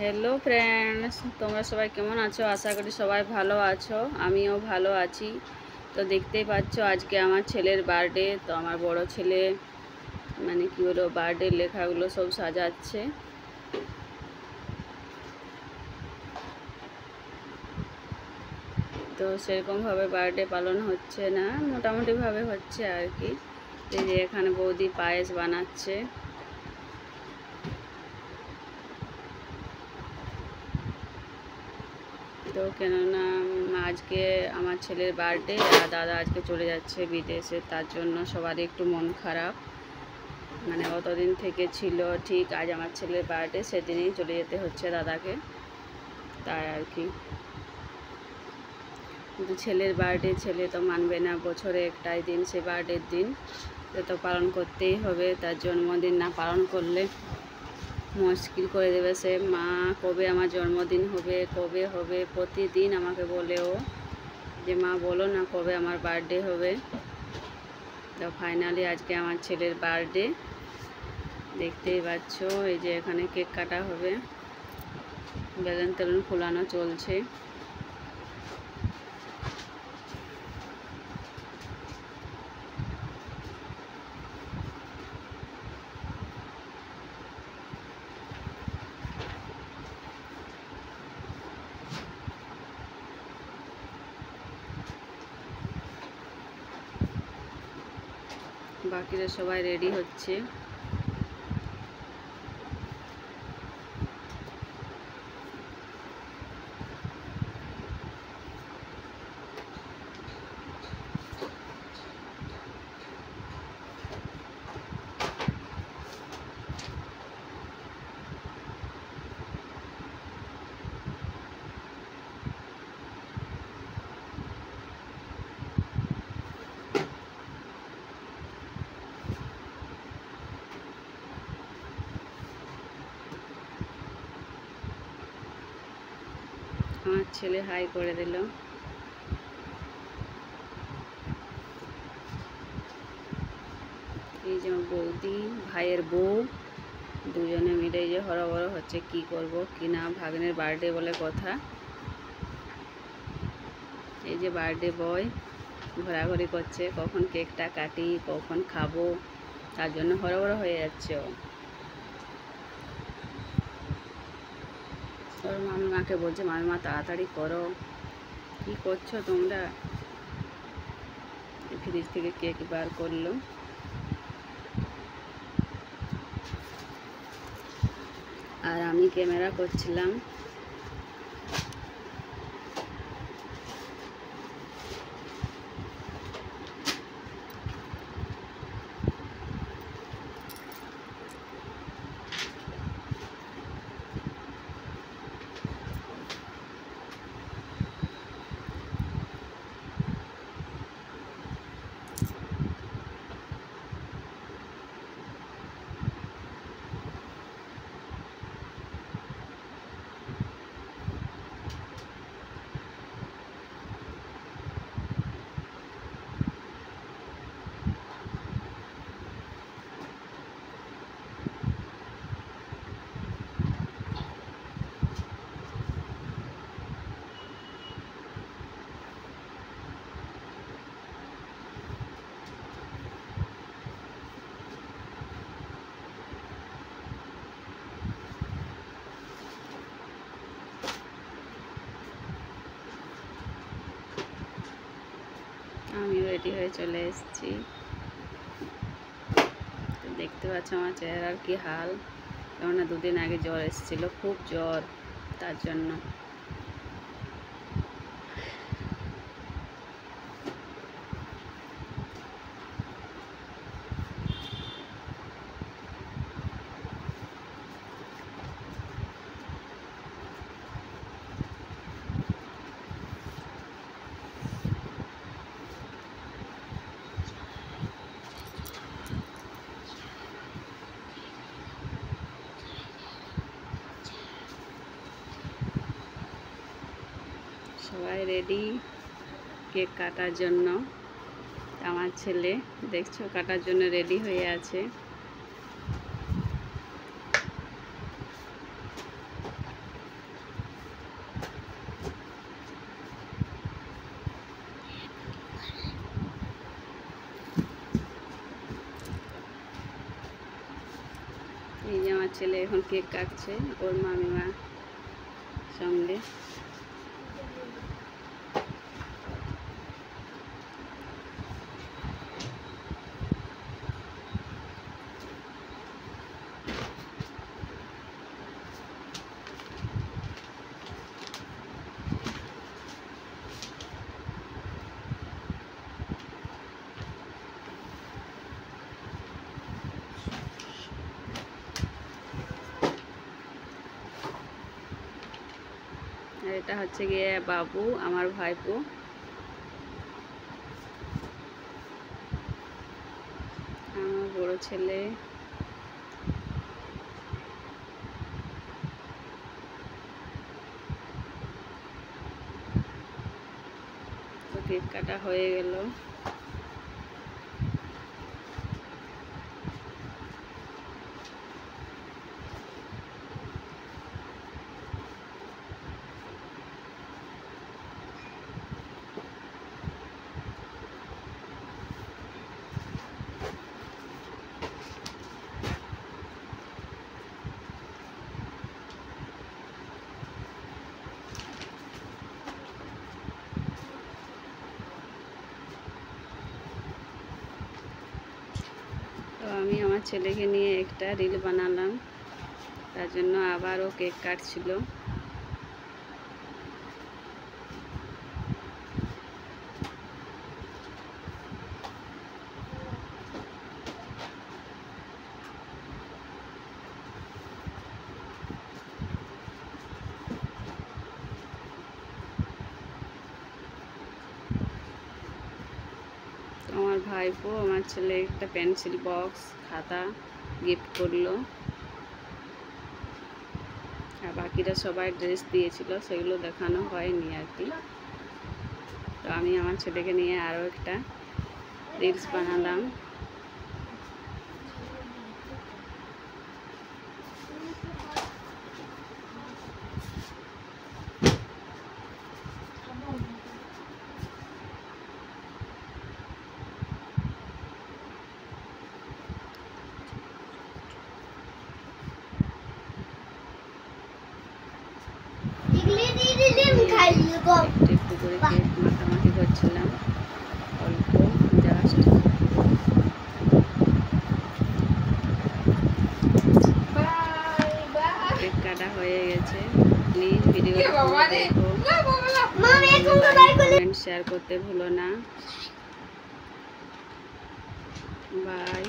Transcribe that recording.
Hello friends, তোমরা সবাই কেমন আছো? আশা করি সবাই ভালো আছো, আমিও ভালো আছি। তো দেখতেই পাচ্ছ আজকে আমার ছেলের বার্থডে। তো আমার বড় ছেলে মানে কি হলো, বার্থডে লেখাগুলো সব সাজাচ্ছে। তো সেরকমভাবে বার্থডে পালন হচ্ছে না, মোটামুটিভাবে হচ্ছে আর কি। এই যে এখানে বৌদি পায়েস বানাচ্ছে। তো কেননা আজকে আমার ছেলের বার্থডে আর দাদা আজকে চলে যাচ্ছে বিদেশে, তার জন্য সবারই একটু মন খারাপ। মানে অতদিন থেকে ছিল ঠিক আজ আমার ছেলের বার্থডে, সেদিনই চলে যেতে হচ্ছে দাদাকে, তাই আর কি। কিন্তু ছেলের বার্থডে ছেলে তো মানবে না, বছরে একটাই দিন, সে বার্থডের দিন সে তো পালন করতেই হবে। তার জন্মদিন না পালন করলে মুশকিল করে দেবে সে। মা কবে আমার জন্মদিন হবে, কবে হবে, প্রতিদিন আমাকে বলে ও যে মা বলো না কবে আমার বার্থডে হবে। তো ফাইনালি আজকে আমার ছেলের বার্থডে, দেখতেই পাচ্ছ। এই যে এখানে কেক কাটা হবে, বেলুন টেলুন ফুলানো চলছে। বাকিরা সবাই রেডি হচ্ছে। আমার ছেলে হাই করে দিল। এই যে বৌদি, ভাইয়ের বউ, দুজনে মিলে এই যে হরবড় হচ্ছে কি করব কি না। ভাগ্নের বার্থডে বলে কথা। এই যে বার্থডে বয় ঘোরাঘুরি করছে, কখন কেকটা কাটি, কখন খাবো, তার জন্য হরবড় হয়ে যাচ্ছে ও। ওর মামিমাকে বলছে মামিমা তাড়াতাড়ি করো, কি করছো তোমরা। ফ্রিজ থেকে কেক বার করলো। আর আমি ক্যামেরা করছিলাম। আমিও রেডি হয়ে চলে এসেছি। তো দেখতে পাচ্ছ আমার চেহারার কি হাল, কেননা দুদিন আগে জ্বর এসেছিল, খুব জ্বর, তার জন্য। সবাই রেডি কেক কাটার জন্য। আমার ছেলে দেখছো কাটার জন্য রেডি হয়ে আছে। ছেলে এখন কেক কাটছে ওর মামিমা সঙ্গে। আর এটা হচ্ছে গিয়ে বাবু আমার ভাইপো। আমার বড় ছেলে। তো কেক কাটা হয়ে গেল। তো আমি আমার ছেলেকে নিয়ে একটা রিল বানালাম, তার জন্য আবারও কেক কাটছিল। আমার ভাইপো আমার ছেলে একটা পেন্সিল বক্স খাতা গিফট করলো, আর বাকিরা সবাই ড্রেস দিয়েছিল, সেগুলো দেখানো হয়নি আর কি। তো আমি আমার ছেলেকে নিয়ে আরও একটা রিলস বানালাম। একটু একটু করে কেক মাখামাখি করছিলাম, অল্প জাস্ট। কেক কাটা হয়ে গেছে। প্লিজ ভিডিওটা দেখো, কমেন্ট শেয়ার করতে ভুলো না। বাই।